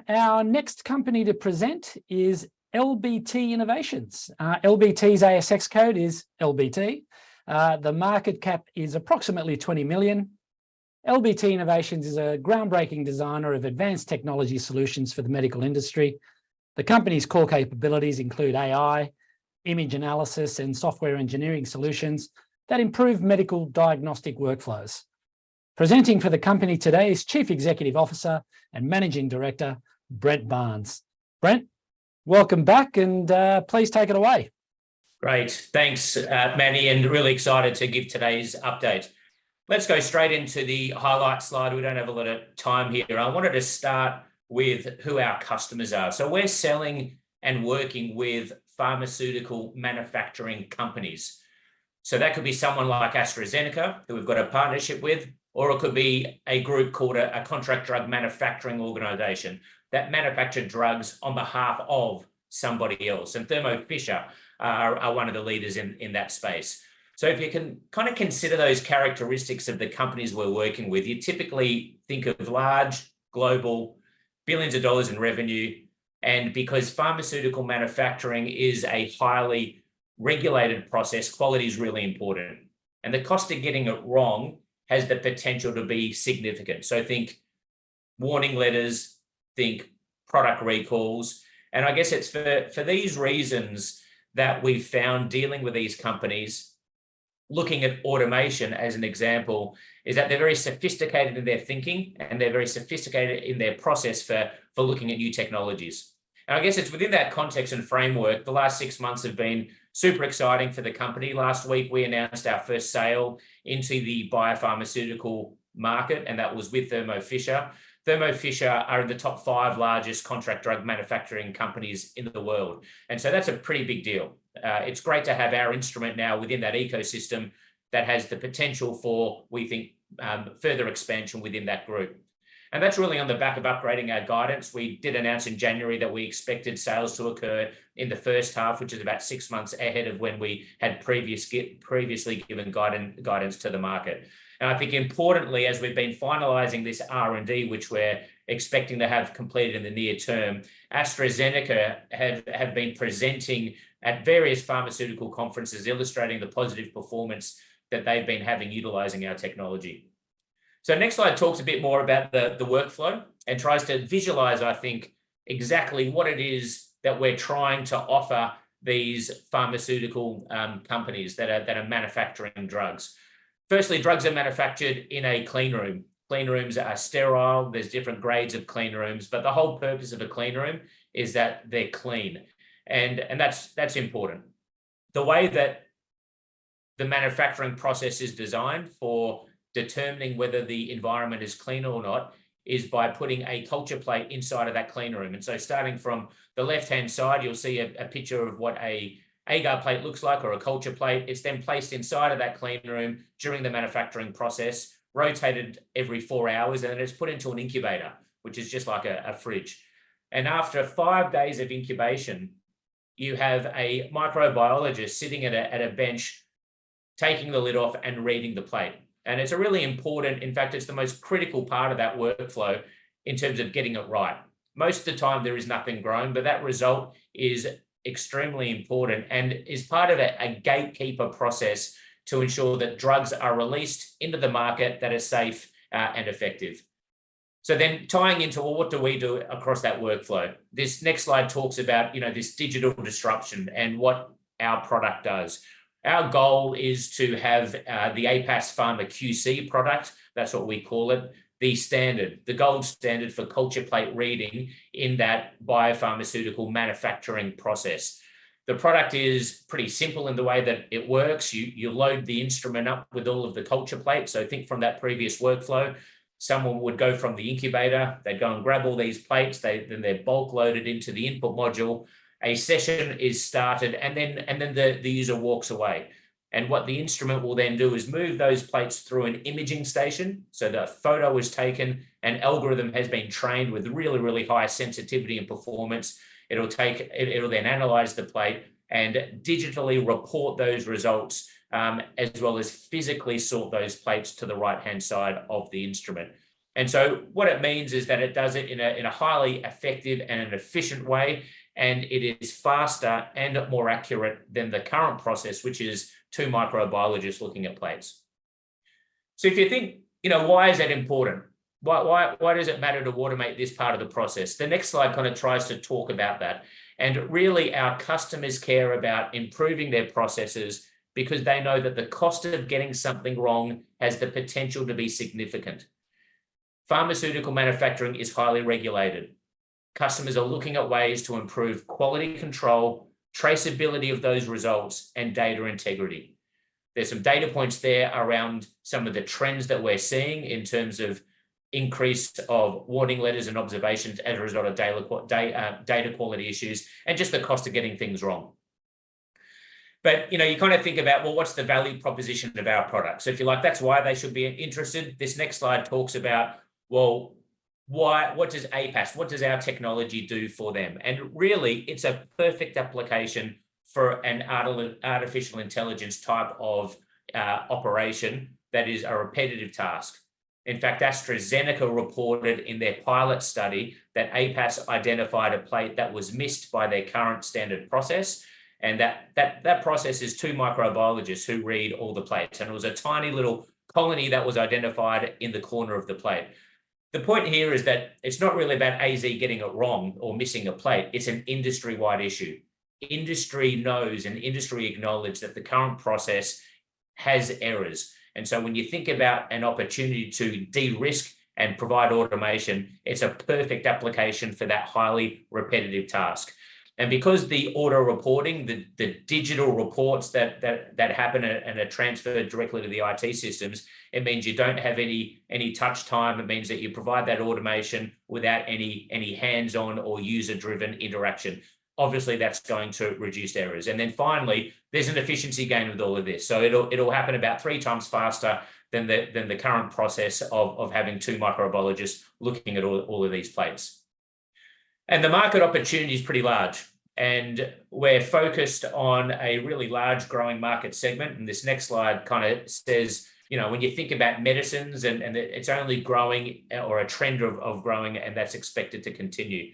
Our next company to present is LBT Innovations. LBT's ASX code is LBT. The market cap is approximately 20 million. LBT Innovations is a groundbreaking designer of advanced technology solutions for the medical industry. The company's core capabilities include AI, image analysis, and software engineering solutions that improve medical diagnostic workflows. Presenting for the company today is Chief Executive Officer and Managing Director, Brent Barnes. Brent, welcome back, and please take it away. Great. Thanks, Manny, and really excited to give today's update. Let's go straight into the highlight slide. We don't have a lot of time here. I wanted to start with who our customers are. So we're selling and working with pharmaceutical manufacturing companies. So that could be someone like AstraZeneca, who we've got a partnership with, or it could be a group called a contract drug manufacturing organization that manufacture drugs on behalf of somebody else. And Thermo Fisher are one of the leaders in that space. So if you can kind of consider those characteristics of the companies we're working with, you typically think of large, global, billions of dollars in revenue. And because pharmaceutical manufacturing is a highly regulated process, quality is really important. And the cost of getting it wrong has the potential to be significant. So think warning letters, think product recalls. And I guess it's for these reasons that we've found dealing with these companies, looking at automation as an example, is that they're very sophisticated in their thinking and they're very sophisticated in their process for looking at new technologies. And I guess it's within that context and framework, the last 6 months have been super exciting for the company. Last week, we announced our first sale into the biopharmaceutical market, and that was with Thermo Fisher. Thermo Fisher are in the top 5 largest contract drug manufacturing companies in the world. And so that's a pretty big deal. It's great to have our instrument now within that ecosystem that has the potential for, we think, further expansion within that group. And that's really on the back of upgrading our guidance. We did announce in January that we expected sales to occur in the first half, which is about 6 months ahead of when we had previously given guidance to the market. And I think importantly, as we've been finalising this R&D, which we're expecting to have completed in the near term, AstraZeneca have been presenting at various pharmaceutical conferences, illustrating the positive performance that they've been having utilising our technology. So next slide talks a bit more about the workflow and tries to visualize, I think, exactly what it is that we're trying to offer these pharmaceutical companies that are manufacturing drugs. Firstly, drugs are manufactured in a clean room. Clean rooms are sterile. There's different grades of clean rooms, but the whole purpose of a clean room is that they're clean. And that's important. The way that the manufacturing process is designed for determining whether the environment is clean or not is by putting a culture plate inside of that clean room. And so starting from the left-hand side, you'll see a picture of what a agar plate looks like, or a culture plate. It's then placed inside of that clean room during the manufacturing process, rotated every 4 hours, and then it's put into an incubator, which is just like a fridge. And after 5 days of incubation, you have a microbiologist sitting at a bench, taking the lid off and reading the plate. And it's a really important, in fact, it's the most critical part of that workflow in terms of getting it right. Most of the time there is nothing grown, but that result is extremely important and is part of a gatekeeper process to ensure that drugs are released into the market that are safe and effective. So then tying into, well, what do we do across that workflow? This next slide talks about, this digital disruption and what our product does. Our goal is to have the APAS Pharma QC product, that's what we call it, the gold standard for culture plate reading in that biopharmaceutical manufacturing process. The product is pretty simple in the way that it works. You load the instrument up with all of the culture plates. So think from that previous workflow, someone would go from the incubator, they'd go and grab all these plates, then they're bulk loaded into the input module. A session is started, and then the user walks away. And what the instrument will then do is move those plates through an imaging station. So the photo is taken, an algorithm has been trained with really, really high sensitivity and performance. It'll then analyze the plate and digitally report those results, as well as physically sort those plates to the right-hand side of the instrument. And so what it means is that it does it in a highly effective and an efficient way, and it is faster and more accurate than the current process, which is 2 microbiologists looking at plates. So if you think, why is that important? Why does it matter to automate this part of the process? The next slide kind of tries to talk about that. And really, our customers care about improving their processes because they know that the cost of getting something wrong has the potential to be significant. Pharmaceutical manufacturing is highly regulated. Customers are looking at ways to improve quality control, traceability of those results, and data integrity. There's some data points there around some of the trends that we're seeing in terms of increase of warning letters and observations as a result of data quality issues and just the cost of getting things wrong. But, you kind of think about, well, what's the value proposition of our product? So if you like, that's why they should be interested. This next slide talks about, well, what does APAS, what does our technology do for them? And really, it's a perfect application for an artificial intelligence type of operation that is a repetitive task. In fact, AstraZeneca reported in their pilot study that APAS identified a plate that was missed by their current standard process. And that process is 2 microbiologists who read all the plates. And it was a tiny little colony that was identified in the corner of the plate. The point here is that it's not really about AZ getting it wrong or missing a plate. It's an industry-wide issue. Industry knows and industry acknowledge that the current process has errors. And so when you think about an opportunity to de-risk and provide automation, it's a perfect application for that highly repetitive task. And because the auto reporting, the digital reports that happen and are transferred directly to the IT systems, it means you don't have any touch time. It means that you provide that automation without any hands-on or user-driven interaction. Obviously, that's going to reduce errors. And then finally, there's an efficiency gain with all of this. So it'll happen about 3 times faster than the current process of having 2 microbiologists looking at all of these plates. And the market opportunity is pretty large. And we're focused on a really large growing market segment. And this next slide kind of says, when you think about medicines and it's only growing or a trend of growing, and that's expected to continue.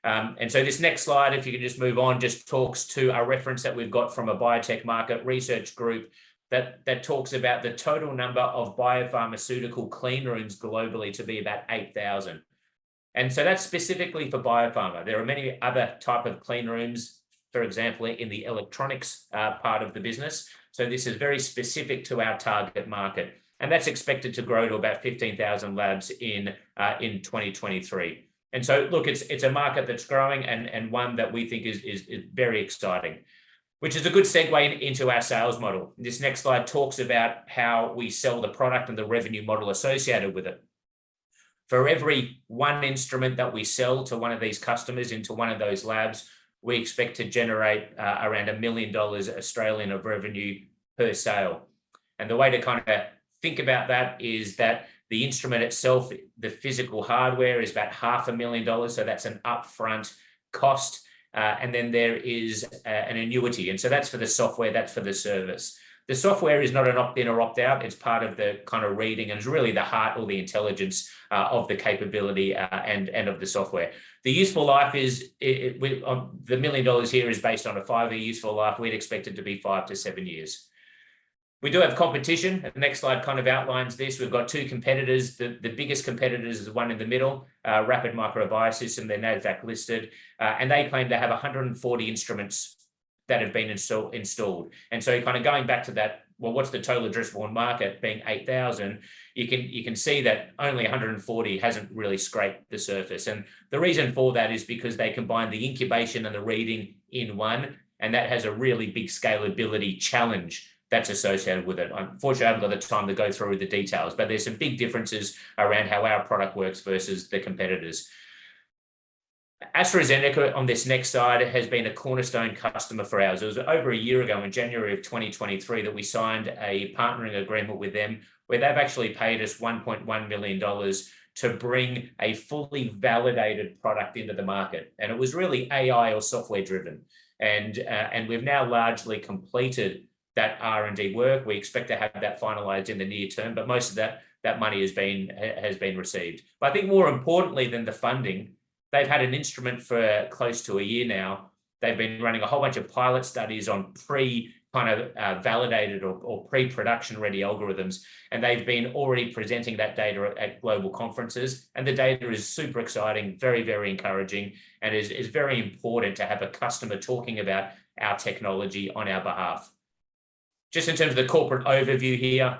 And so this next slide, if you can just move on, just talks to a reference that we've got from a biotech market research group that talks about the total number of biopharmaceutical clean rooms globally to be about 8,000. And so that's specifically for biopharma. There are many other type of clean rooms, for example, in the electronics part of the business. So this is very specific to our target market. And that's expected to grow to about 15,000 labs in 2023. And so, look, it's a market that's growing and one that we think is very exciting, which is a good segue into our sales model. This next slide talks about how we sell the product and the revenue model associated with it. For every 1 instrument that we sell to one of these customers into one of those labs, we expect to generate around $1 million Australian of revenue per sale. And the way to kind of think about that is that the instrument itself, the physical hardware, is about $500,000. So that's an upfront cost. And then there is an annuity. And so that's for the software, that's for the service. The software is not an opt-in or opt-out. It's part of the kind of reading and it's really the heart or the intelligence of the capability and of the software. The useful life is, the $1 million here is based on a 5-year useful life. We'd expect it to be 5 to 7 years. We do have competition. The next slide kind of outlines this. We've got 2 competitors. The biggest competitors is the one in the middle, Rapid Microbiosystem. They're NASDAQ listed, and they claim to have 140 instruments that have been installed. And so kind of going back to that, well, what's the total addressable market being 8,000? You can see that only 140 hasn't really scraped the surface. And the reason for that is because they combine the incubation and the reading in one, and that has a really big scalability challenge that's associated with it. Unfortunately, I haven't got the time to go through the details, but there's some big differences around how our product works versus the competitors. AstraZeneca on this next slide has been a cornerstone customer for ours. It was over a year ago in January of 2023 that we signed a partnering agreement with them where they've actually paid us $1.1 million to bring a fully validated product into the market. And it was really AI or software driven. And we've now largely completed that R&D work. We expect to have that finalized in the near term, but most of that that money has been received. But I think more importantly than the funding, they've had an instrument for close to a year now. They've been running a whole bunch of pilot studies on validated or pre-production ready algorithms, and they've been already presenting that data at global conferences. And the data is super exciting, very, very encouraging, and is very important to have a customer talking about our technology on our behalf. Just in terms of the corporate overview here,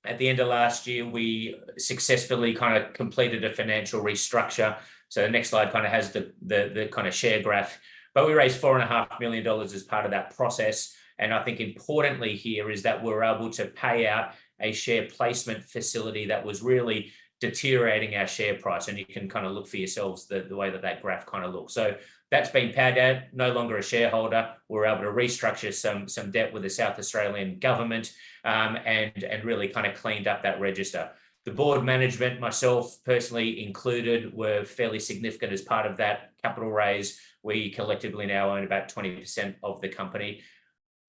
at the end of last year, we successfully kind of completed a financial restructure. So the next slide kind of has the kind of share graph, but we raised $4.5 million as part of that process. And I think importantly here is that we're able to pay out a share placement facility that was really deteriorating our share price. And you can kind of look for yourselves the way that graph kind of looks. So that's been paid out, no longer a shareholder. We're able to restructure some debt with the South Australian government and really kind of cleaned up that register. The board management, myself personally included, were fairly significant as part of that capital raise. We collectively now own about 20% of the company.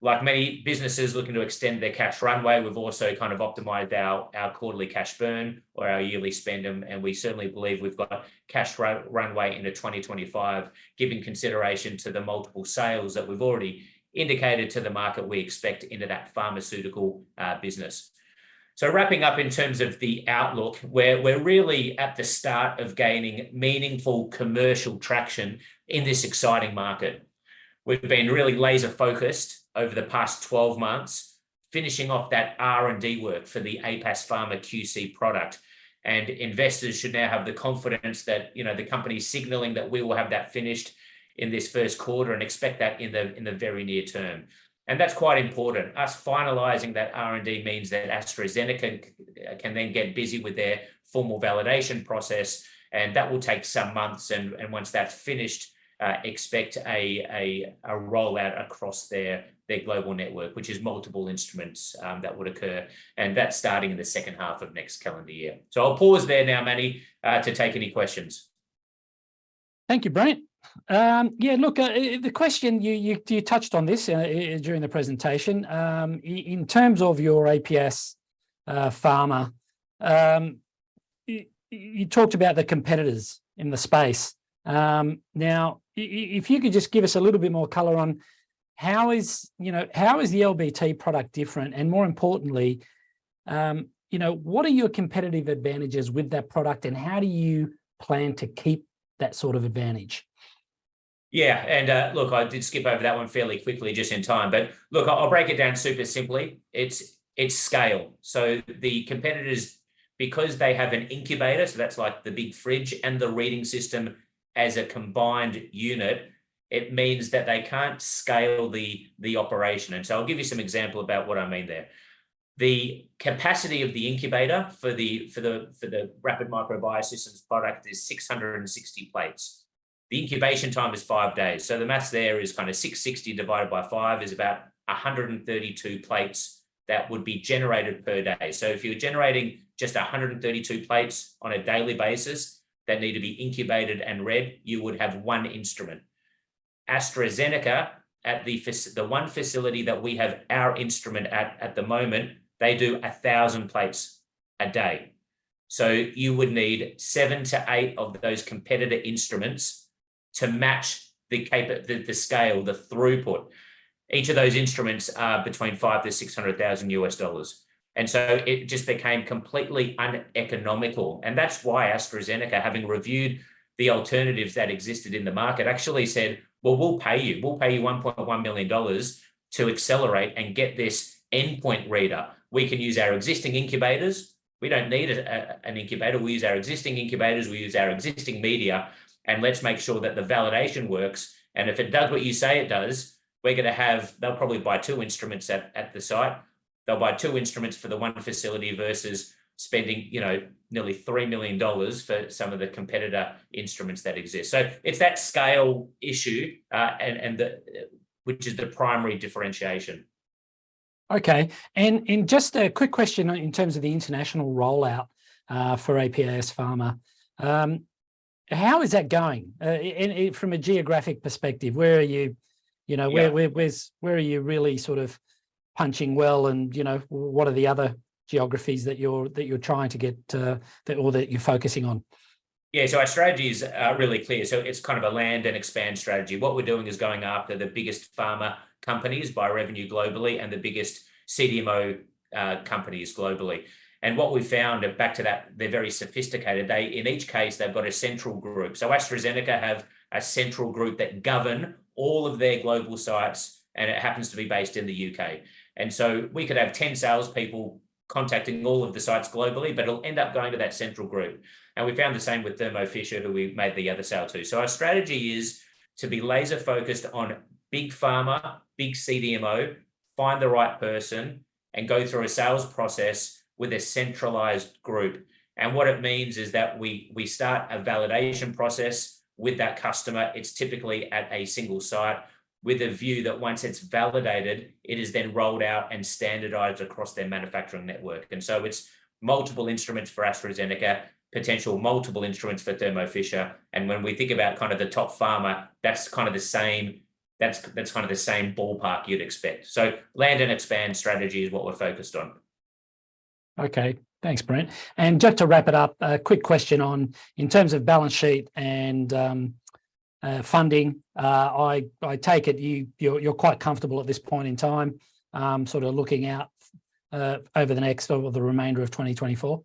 Like many businesses looking to extend their cash runway, we've also kind of optimized our quarterly cash burn or our yearly spend, and we certainly believe we've got cash runway into 2025, giving consideration to the multiple sales that we've already indicated to the market we expect into that pharmaceutical business. So wrapping up in terms of the outlook, we're really at the start of gaining meaningful commercial traction in this exciting market. We've been really laser focused over the past 12 months, finishing off that R&D work for the APAS Pharma QC product. And investors should now have the confidence that, the company's signaling that we will have that finished in this first quarter and expect that in the very near term. And that's quite important. Us finalizing that R&D means that AstraZeneca can then get busy with their formal validation process, and that will take some months. And once that's finished, expect a rollout across their global network, which is multiple instruments that would occur, and that's starting in the second half of next calendar year. So I'll pause there now, Manny, to take any questions. Thank you, Brent. Yeah, look, the question you touched on this during the presentation. In terms of your APAS Pharma, you talked about the competitors in the space. Now, if you could just give us a little bit more color on how is the LBT product different, and more importantly, what are your competitive advantages with that product, and how do you plan to keep that sort of advantage? Yeah, and look, I did skip over that one fairly quickly just in time, but look, I'll break it down super simply. It's scale. So the competitors, because they have an incubator, so that's like the big fridge, and the reading system as a combined unit, it means that they can't scale the operation. And so I'll give you some example about what I mean there. The capacity of the incubator for the Rapid Micro Biosystems product is 660 plates. The incubation time is 5 days. So the maths there is kind of 660 divided by 5 is about 132 plates that would be generated per day. So if you're generating just 132 plates on a daily basis that need to be incubated and read, you would have one instrument. AstraZeneca, at the one facility that we have our instrument at the moment, they do 1,000 plates a day. So you would need 7 to 8 of those competitor instruments to match the scale, the throughput. Each of those instruments are between $500,000 to $600,000. And so it just became completely uneconomical. And that's why AstraZeneca, having reviewed the alternatives that existed in the market, actually said, well, we'll pay you $1.1 million to accelerate and get this endpoint reader. We can use our existing incubators. We don't need an incubator. We use our existing incubators. We use our existing media, and let's make sure that the validation works. And if it does what you say it does, we're going to have, they'll probably buy 2 instruments at the site. They'll buy 2 instruments for the one facility versus spending, nearly $3 million for some of the competitor instruments that exist. So it's that scale issue, which is the primary differentiation. Okay, and just a quick question in terms of the international rollout for APAS Pharma. How is that going? From a geographic perspective, where are you? Where are you really sort of punching well, and what are the other geographies that you're trying to get or that you're focusing on? Yeah, so our strategy is really clear. So it's kind of a land and expand strategy. What we're doing is going after the biggest pharma companies by revenue globally and the biggest CDMO companies globally. And what we found, back to that, they're very sophisticated. In each case, they've got a central group. So AstraZeneca have a central group that govern all of their global sites, and it happens to be based in the UK. And so we could have 10 salespeople contacting all of the sites globally, but it'll end up going to that central group. And we found the same with Thermo Fisher, who we made the other sale to. So our strategy is to be laser focused on big pharma, big CDMO, find the right person, and go through a sales process with a centralized group. And what it means is that we start a validation process with that customer. It's typically at a single site with a view that once it's validated, it is then rolled out and standardized across their manufacturing network. And so it's multiple instruments for AstraZeneca, potential multiple instruments for Thermo Fisher. And when we think about kind of the top pharma, that's kind of the same, that's kind of the same ballpark you'd expect. So land and expand strategy is what we're focused on. Okay, thanks, Brent. And just to wrap it up, a quick question on, in terms of balance sheet and funding, I take it you're quite comfortable at this point in time, sort of looking out over the next, or the remainder of 2024?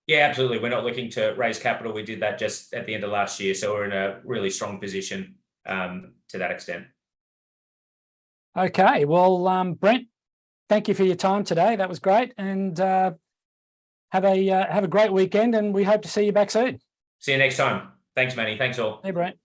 Yeah, absolutely. We're not looking to raise capital. We did that just at the end of last year. So we're in a really strong position to that extent. Okay, well, Brent, thank you for your time today. That was great. And have a great weekend, and we hope to see you back soon. See you next time. Thanks, Manny. Thanks all. Hey, Brent.